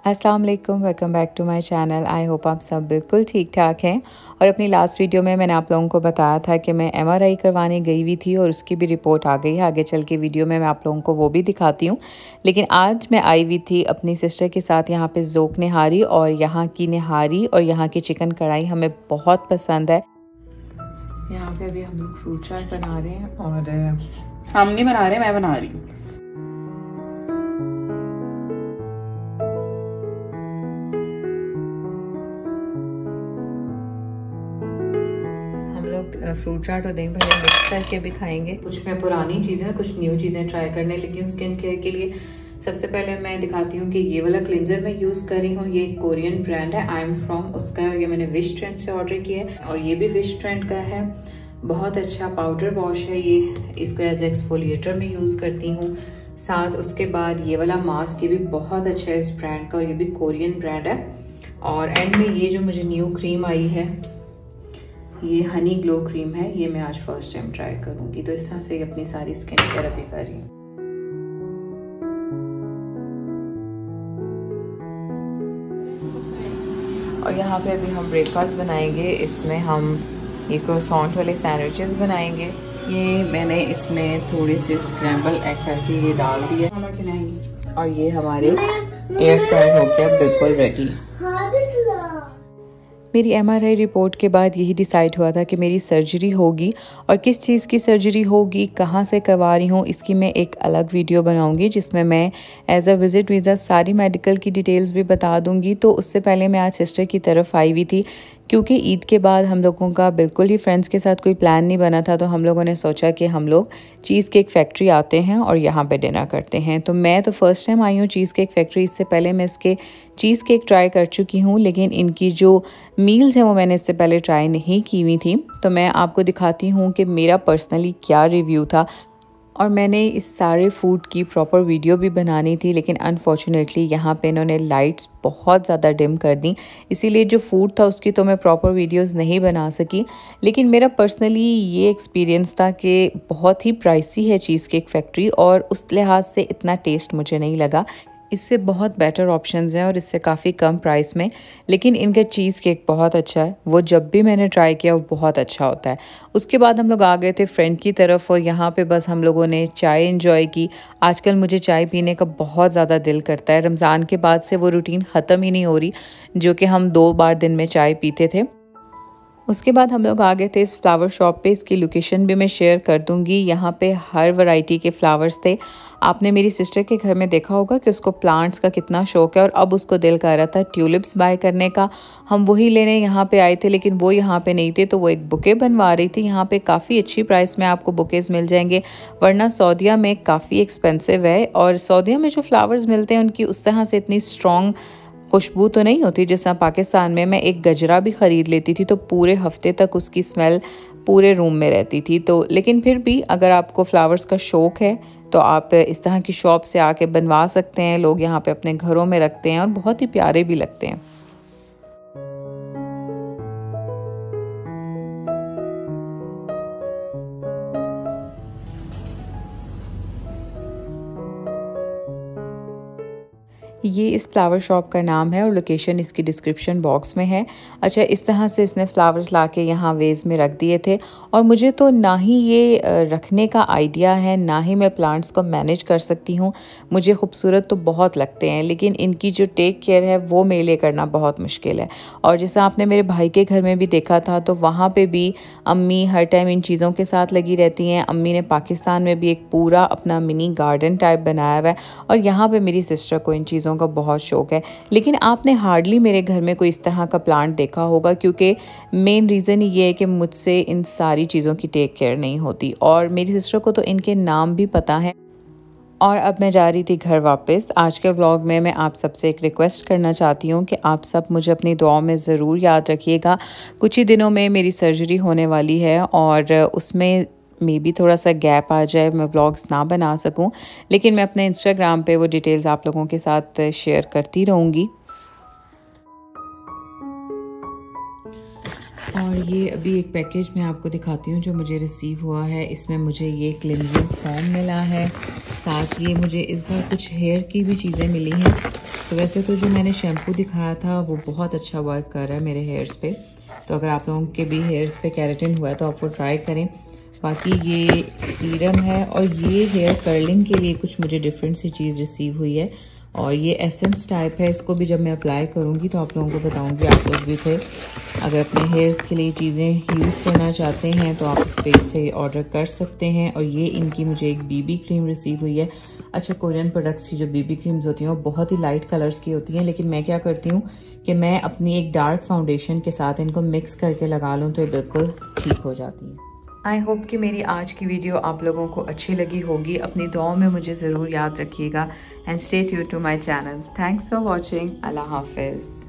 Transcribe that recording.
अस्सलाम वालेकुम, welcome back to my channel. I hope आप सब बिल्कुल ठीक ठाक हैं। और अपनी लास्ट वीडियो में मैंने आप लोगों को बताया था कि मैं MRI करवाने गई हुई थी और उसकी भी रिपोर्ट आ गई है। आगे चल के वीडियो में मैं आप लोगों को वो भी दिखाती हूँ। लेकिन आज मैं आई हुई थी अपनी सिस्टर के साथ यहाँ पे ज़ोक निहारी, और यहाँ की निहारी और यहाँ की चिकन कढ़ाई हमें बहुत पसंद है। यहाँ पे अभी हम लोग फ्रूट चाट बना रहे हैं, और हम नहीं बना रहे, मैं बना रही हूँ। फ्रूट चाट और दही भल्ले मिक्स करके भी खाएंगे। कुछ मैं पुरानी चीज़ें, कुछ न्यू चीज़ें ट्राई करने लगी हूँ स्किन केयर के लिए। सबसे पहले मैं दिखाती हूँ कि ये वाला क्लिंजर मैं यूज़ कर रही हूँ। ये कोरियन ब्रांड है, आई एम फ्रॉम उसका। ये मैंने विश ट्रेंड से ऑर्डर किया है और ये भी विश ट्रेंड का है। बहुत अच्छा पाउडर वॉश है ये। इसको एज एक्सफोलिएटर में यूज़ करती हूँ। साथ उसके बाद ये वाला मास्क, ये भी बहुत अच्छा है इस ब्रांड का, और ये भी कोरियन ब्रांड है। और एंड में ये जो मुझे न्यू क्रीम आई है, ये हनी ग्लो क्रीम है। ये मैं आज फर्स्ट टाइम ट्राई करूंगी। तो इस तरह से अपनी सारी स्किन केयर अभी कर रही हूँ। और यहाँ पे अभी हम ब्रेकफास्ट बनाएंगे। इसमें हम ये क्रोसॉन्ट वाले सैंडविचेस बनाएंगे। ये मैंने इसमें थोड़ी सी स्क्रैम्बल एग करके ये डाल दिया, और ये हमारे एयर फ्राई हो गया बिल्कुल रेडी। मेरी MRI रिपोर्ट के बाद यही डिसाइड हुआ था कि मेरी सर्जरी होगी, और किस चीज़ की सर्जरी होगी, कहाँ से करवा रही हूँ, इसकी मैं एक अलग वीडियो बनाऊँगी जिसमें मैं एज अ विज़िट वीज़ा सारी मेडिकल की डिटेल्स भी बता दूँगी। तो उससे पहले मैं आज सिस्टर की तरफ आई हुई थी, क्योंकि ईद के बाद हम लोगों का बिल्कुल ही फ्रेंड्स के साथ कोई प्लान नहीं बना था। तो हम लोगों ने सोचा कि हम लोग चीज़ केक फैक्ट्री आते हैं और यहाँ पे डिनर करते हैं। तो मैं तो फर्स्ट टाइम आई हूँ चीज़ केक फैक्ट्री। इससे पहले मैं इसके चीज़ केक ट्राई कर चुकी हूँ, लेकिन इनकी जो मील्स हैं वो मैंने इससे पहले ट्राई नहीं की हुई थी। तो मैं आपको दिखाती हूँ कि मेरा पर्सनली क्या रिव्यू था। और मैंने इस सारे फूड की प्रॉपर वीडियो भी बनानी थी, लेकिन अनफॉर्चुनेटली यहाँ पे इन्होंने लाइट्स बहुत ज़्यादा डिम कर दी, इसीलिए जो फूड था उसकी तो मैं प्रॉपर वीडियोस नहीं बना सकी। लेकिन मेरा पर्सनली ये एक्सपीरियंस था कि बहुत ही प्राइसी है चीज़ केक फैक्ट्री, और उस लिहाज से इतना टेस्ट मुझे नहीं लगा। इससे बहुत बेटर ऑप्शंस हैं और इससे काफ़ी कम प्राइस में, लेकिन इनका चीज़ केक बहुत अच्छा है। वो जब भी मैंने ट्राई किया वो बहुत अच्छा होता है। उसके बाद हम लोग आ गए थे फ्रेंड की तरफ, और यहाँ पे बस हम लोगों ने चाय एंजॉय की। आजकल मुझे चाय पीने का बहुत ज़्यादा दिल करता है। रमज़ान के बाद से वो रूटीन ख़त्म ही नहीं हो रही, जो कि हम 2 बार दिन में चाय पीते थे। उसके बाद हम लोग आ गए थे इस फ्लावर शॉप पे। इसकी लोकेशन भी मैं शेयर कर दूंगी। यहाँ पे हर वैरायटी के फ्लावर्स थे। आपने मेरी सिस्टर के घर में देखा होगा कि उसको प्लांट्स का कितना शौक है, और अब उसको दिल कर रहा था ट्यूलिप्स बाय करने का। हम वही लेने यहाँ पे आए थे, लेकिन वो यहाँ पे नहीं थे, तो वो एक बुके बनवा रही थी। यहाँ पे काफ़ी अच्छी प्राइस में आपको बुकेज़ मिल जाएंगे, वरना सऊदीया में काफ़ी एक्सपेंसिव है। और सऊदीया में जो फ्लावर्स मिलते हैं उनकी उस तरह से इतनी स्ट्रॉन्ग खुशबू तो नहीं होती जैसा पाकिस्तान में। मैं एक गजरा भी ख़रीद लेती थी तो पूरे हफ्ते तक उसकी स्मेल पूरे रूम में रहती थी। तो लेकिन फिर भी अगर आपको फ्लावर्स का शौक़ है तो आप इस तरह की शॉप से आके बनवा सकते हैं। लोग यहाँ पे अपने घरों में रखते हैं और बहुत ही प्यारे भी लगते हैं। ये इस फ्लावर शॉप का नाम है और लोकेशन इसकी डिस्क्रिप्शन बॉक्स में है। अच्छा, इस तरह से इसने फ्लावर्स लाके यहाँ वेज में रख दिए थे, और मुझे तो ना ही ये रखने का आइडिया है, ना ही मैं प्लांट्स को मैनेज कर सकती हूँ। मुझे खूबसूरत तो बहुत लगते हैं, लेकिन इनकी जो टेक केयर है वो मेरे लिए करना बहुत मुश्किल है। और जैसा आपने मेरे भाई के घर में भी देखा था, तो वहाँ पर भी अम्मी हर टाइम इन चीज़ों के साथ लगी रहती हैं। अम्मी ने पाकिस्तान में भी एक पूरा अपना मिनी गार्डन टाइप बनाया हुआ है, और यहाँ पर मेरी सिस्टर को इन चीज़ों का बहुत शौक है। लेकिन आपने हार्डली मेरे घर में कोई इस तरह का प्लांट देखा होगा, क्योंकि मेन रीज़न ये है कि मुझसे इन सारी चीज़ों की टेक केयर नहीं होती, और मेरी सिस्टर को तो इनके नाम भी पता है। और अब मैं जा रही थी घर वापस। आज के व्लॉग में मैं आप सबसे एक रिक्वेस्ट करना चाहती हूँ कि आप सब मुझे अपनी दुआओं में ज़रूर याद रखिएगा। कुछ ही दिनों में मेरी सर्जरी होने वाली है, और उसमें मे बी थोड़ा सा गैप आ जाए, मैं व्लॉग्स ना बना सकूं, लेकिन मैं अपने इंस्टाग्राम पे वो डिटेल्स आप लोगों के साथ शेयर करती रहूँगी। और ये अभी एक पैकेज मैं आपको दिखाती हूँ जो मुझे रिसीव हुआ है। इसमें मुझे ये क्लिनजिंग फोम मिला है, साथ ये मुझे इस बार कुछ हेयर की भी चीज़ें मिली हैं। तो वैसे तो जो मैंने शैम्पू दिखाया था वो बहुत अच्छा वर्क कर रहा है मेरे हेयर्स पे, तो अगर आप लोगों के भी हेयर्स पे केराटिन हुआ है तो आप वो ट्राई करें। बाकी ये सीरम है और ये हेयर कर्लिंग के लिए कुछ मुझे डिफरेंट सी चीज़ रिसीव हुई है, और ये एसेंस टाइप है। इसको भी जब मैं अप्लाई करूँगी तो आप लोगों को बताऊँगी, आप लोग भी फिर अगर अपने हेयर्स के लिए चीज़ें यूज़ करना चाहते हैं तो आप इस पेज से ऑर्डर कर सकते हैं। और ये इनकी मुझे एक बीबी क्रीम रिसीव हुई है। अच्छा, कोरियन प्रोडक्ट्स की जो बीबी क्रीम्स होती हैं वो बहुत ही लाइट कलर्स की होती हैं, लेकिन मैं क्या करती हूँ कि मैं अपनी एक डार्क फाउंडेशन के साथ इनको मिक्स करके लगा लूँ तो ये बिल्कुल ठीक हो जाती है। आई होप कि मेरी आज की वीडियो आप लोगों को अच्छी लगी होगी। अपनी दुआओं में मुझे ज़रूर याद रखिएगा and stay tuned to my channel. Thanks for watching. अल्लाह हाफिज़।